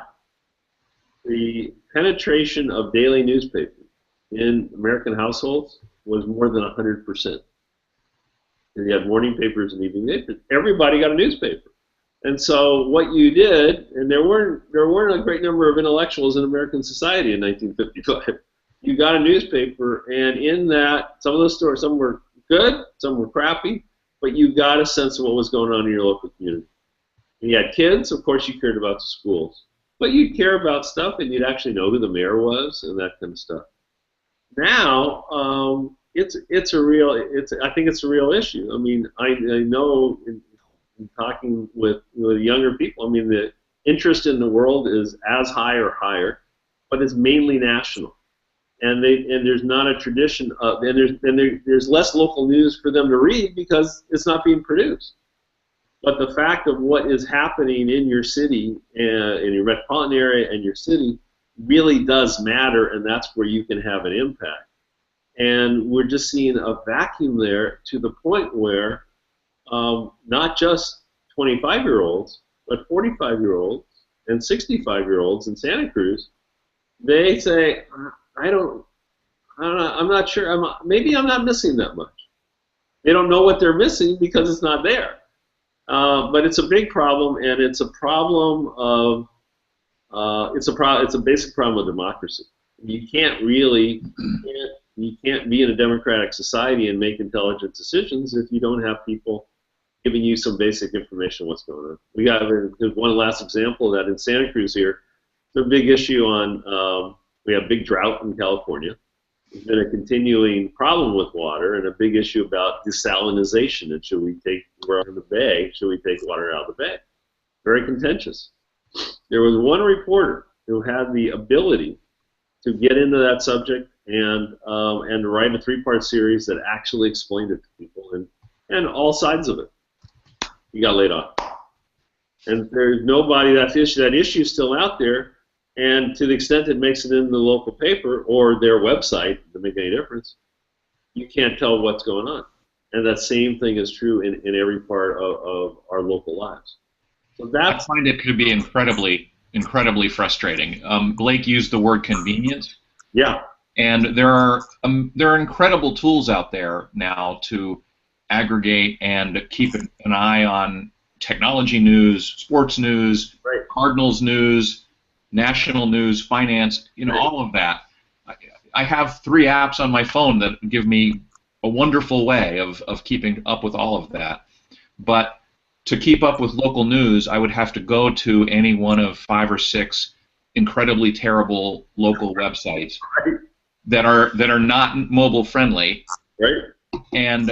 The penetration of daily newspapers in American households was more than 100%. And you had morning papers and evening papers. Everybody got a newspaper. And so what you did, and there weren't a great number of intellectuals in American society in 1955. You got a newspaper, and in that, some of those stories, some were good, some were crappy, but you got a sense of what was going on in your local community. And you had kids, of course you cared about the schools, but you'd care about stuff, and you'd actually know who the mayor was and that kind of stuff. Now, I think it's a real issue. I mean, I know in talking with younger people, the interest in the world is as high or higher, but it's mainly national, and there's not a tradition and there's less local news for them to read because it's not being produced. But the fact of what is happening in your city, and in your metropolitan area and your city, really does matter, and that's where you can have an impact. And we're just seeing a vacuum there to the point where not just 25-year-olds, but 45-year-olds and 65-year-olds in Santa Cruz, they say, I'm not sure, maybe I'm not missing that much. They don't know what they're missing because it's not there. But it's a big problem, and it's a problem of it's a basic problem of democracy. You can't really you can't be in a democratic society and make intelligent decisions if you don't have people giving you some basic information on what's going on. We got one last example of that in Santa Cruz here. It's a big issue on we have big drought in California. There's been a continuing problem with water and a big issue about desalinization, and should we take water out of the bay? Should we take water out of the bay? Very contentious. There was one reporter who had the ability to get into that subject and write a 3-part series that actually explained it to people and all sides of it. He got laid off, and there's nobody. That issue's still out there. And to the extent it makes it in the local paper or their website, it doesn't make any difference, you can't tell what's going on. And that same thing is true in every part of our local lives. So
I find it could be incredibly frustrating. Blake used the word convenience.
Yeah.
And there are incredible tools out there now to aggregate and keep an eye on technology news, sports news,
right.
Cardinals news, national news, finance, all of that. I have 3 apps on my phone that give me a wonderful way of keeping up with all of that. But to keep up with local news, I would have to go to any one of 5 or 6 incredibly terrible local websites
right.
that are not mobile friendly.
Right.
And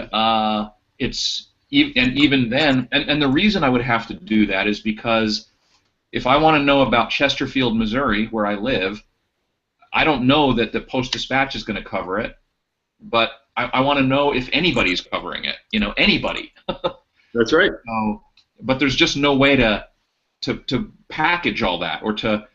even then, and the reason I would have to do that is because if I want to know about Chesterfield, Missouri, where I live, I don't know that the Post-Dispatch is going to cover it, but I want to know if anybody's covering it. Anybody.
That's right.
But there's just no way to package all that or to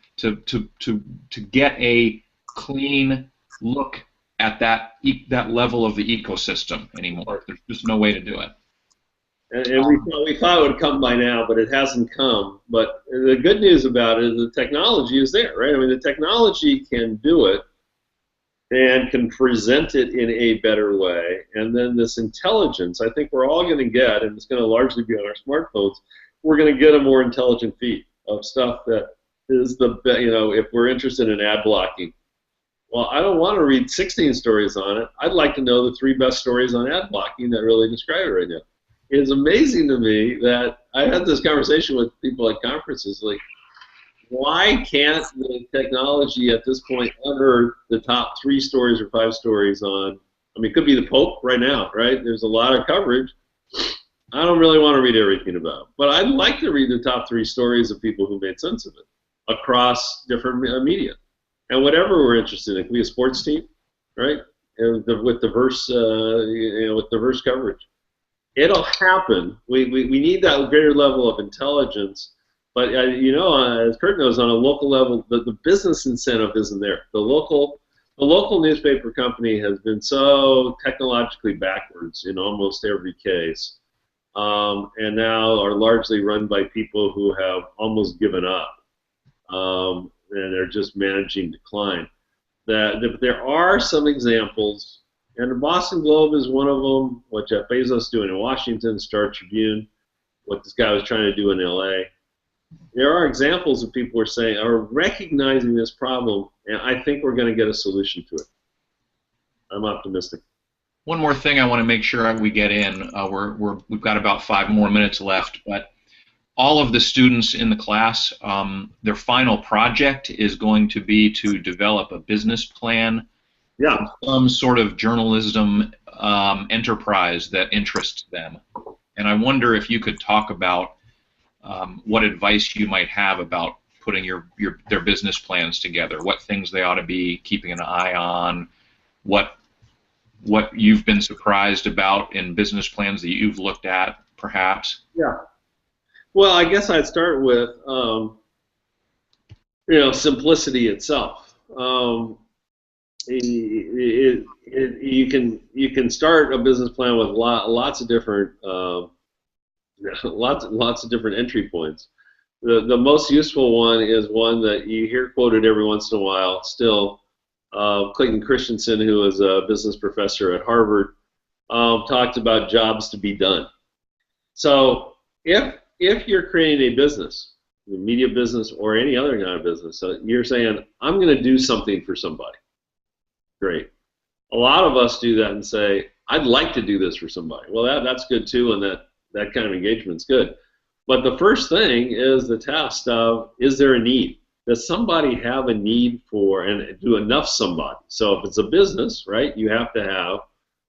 get a clean look at that level of the ecosystem anymore. There's just no way to do it.
And we thought it would come by now, but it hasn't come. But the good news about it is the technology is there, right? I mean, the technology can do it and can present it in a better way. And then this intelligence, I think we're all going to get, and it's going to largely be on our smartphones, we're going to get a more intelligent feed of stuff that is if we're interested in ad blocking. Well, I don't want to read 16 stories on it. I'd like to know the 3 best stories on ad blocking that really describe it right now. It's amazing to me that I had this conversation with people at conferences, like, why can't the technology at this point unearth the top 3 stories or 5 stories on, it could be the Pope right now, right? There's a lot of coverage. I don't really want to read everything about it, but I'd like to read the top 3 stories of people who made sense of it across different media. And whatever we're interested in, it could be a sports team, right? And with diverse coverage. It'll happen. We need that greater level of intelligence, but as Kurt knows, on a local level, the business incentive isn't there. The local newspaper company has been so technologically backwards in almost every case, and now are largely run by people who have almost given up, and they're just managing decline. That there are some examples. And the Boston Globe is one of them, what Jeff Bezos doing in Washington, Star Tribune, what this guy was trying to do in LA. There are examples of people who are recognizing this problem, and I think we're going to get a solution to it. I'm optimistic.
One more thing I want to make sure we get in. We've got about 5 more minutes left, but all of the students in the class, their final project is going to be to develop a business plan.
Yeah.
Some sort of journalism enterprise that interests them. And I wonder if you could talk about what advice you might have about putting their business plans together, what things they ought to be keeping an eye on, what you've been surprised about in business plans that you've looked at, perhaps.
Yeah. Well, I guess I'd start with simplicity itself. You can start a business plan with lots of different lots of different entry points. The most useful one is one that you hear quoted every once in a while. Still, Clayton Christensen, who is a business professor at Harvard, talked about jobs to be done. So if you're creating a business, a media business or any other kind of business, so you're saying, I'm going to do something for somebody. Great. A lot of us do that and say, I'd like to do this for somebody. Well, that's good too, and that kind of engagement's good. But the first thing is the test of, is there a need? Does somebody have a need for, and do enough somebody? So if it's a business, right, you have to have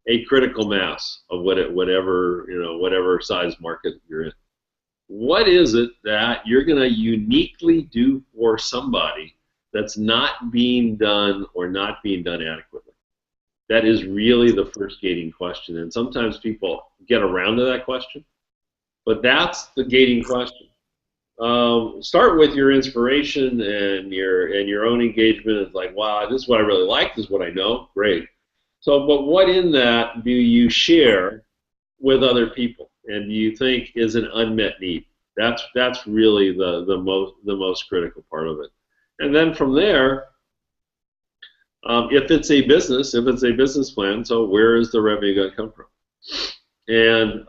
a critical mass of whatever size market you're in. What is it that you're going to uniquely do for somebody that's not being done or not being done adequately? That is really the first gating question, and sometimes people get around to that question, but that's the gating question. Start with your inspiration and your own engagement. It's like, wow, this is what I really like, this is what I know, great. So, but what in that do you share with other people, and do you think is an unmet need? That's really the most critical part of it. And then from there, if it's a business plan, so where is the revenue going to come from? And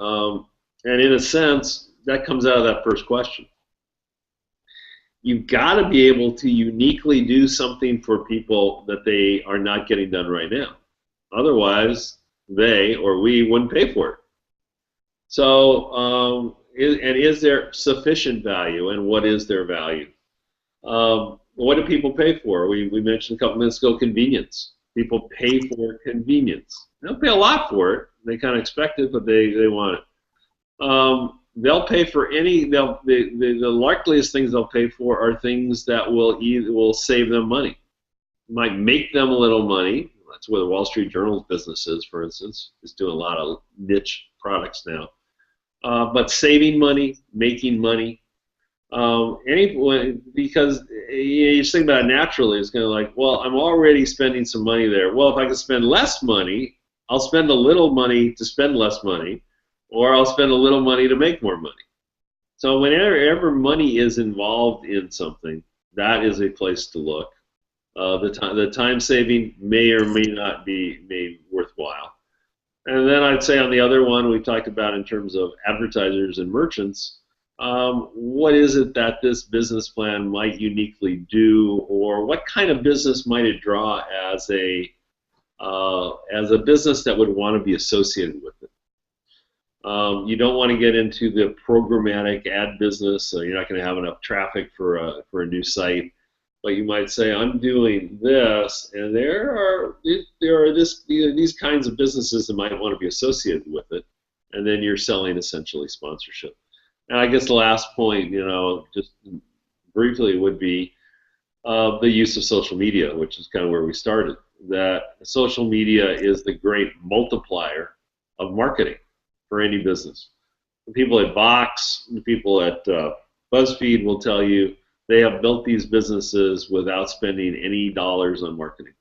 in a sense, that comes out of that first question. You've got to be able to uniquely do something for people that they are not getting done right now. Otherwise, they or we wouldn't pay for it. So, is there sufficient value, and what is their value? What do people pay for? We mentioned a couple minutes ago convenience. People pay for convenience. They don't pay a lot for it. They kind of expect it, but they want it. They'll pay for the likeliest things they'll pay for are things that will save them money. Might make them a little money. That's where the Wall Street Journal's business is, for instance. It's doing a lot of niche products now. But saving money, making money, because you just think about it naturally, it's kind of like, well, I'm already spending some money there. Well, if I can spend less money, I'll spend a little money to spend less money, or I'll spend a little money to make more money. So whenever money is involved in something, that is a place to look. The time saving may or may not be worthwhile. And then I'd say on the other one we talked about in terms of advertisers and merchants, what is it that this business plan might uniquely do, or what kind of business might it draw as a business that would want to be associated with it? You don't want to get into the programmatic ad business, so you're not going to have enough traffic for a new site. But you might say, I'm doing this, and there are these kinds of businesses that might want to be associated with it, and then you're selling essentially sponsorship. And I guess the last point, just briefly, would be the use of social media, which is kind of where we started. That social media is the great multiplier of marketing for any business. The people at Vox, the people at BuzzFeed will tell you they have built these businesses without spending any dollars on marketing.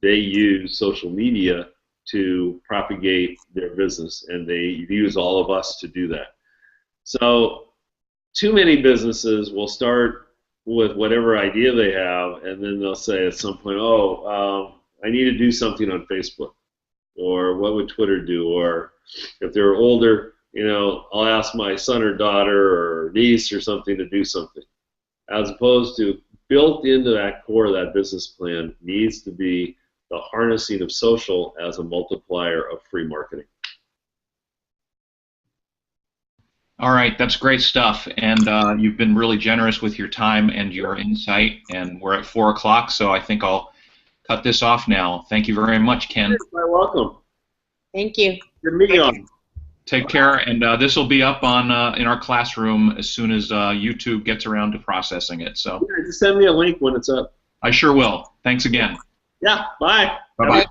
They use social media to propagate their business, and they use all of us to do that. So too many businesses will start with whatever idea they have, and then they'll say at some point, I need to do something on Facebook, or what would Twitter do, or if they're older, I'll ask my son or daughter or niece or something to do something. As opposed to built into that core of that business plan needs to be the harnessing of social as a multiplier of free marketing.
All right, that's great stuff, and you've been really generous with your time and your insight, and we're at 4 o'clock, so I think I'll cut this off now. Thank you very much, Ken.
You're welcome.
Thank you.
Good meeting you.
Take care, and this will be up on in our classroom as soon as YouTube gets around to processing it. So
yeah, just send me a link when it's up.
I sure will. Thanks again.
Yeah, bye.
Bye-bye.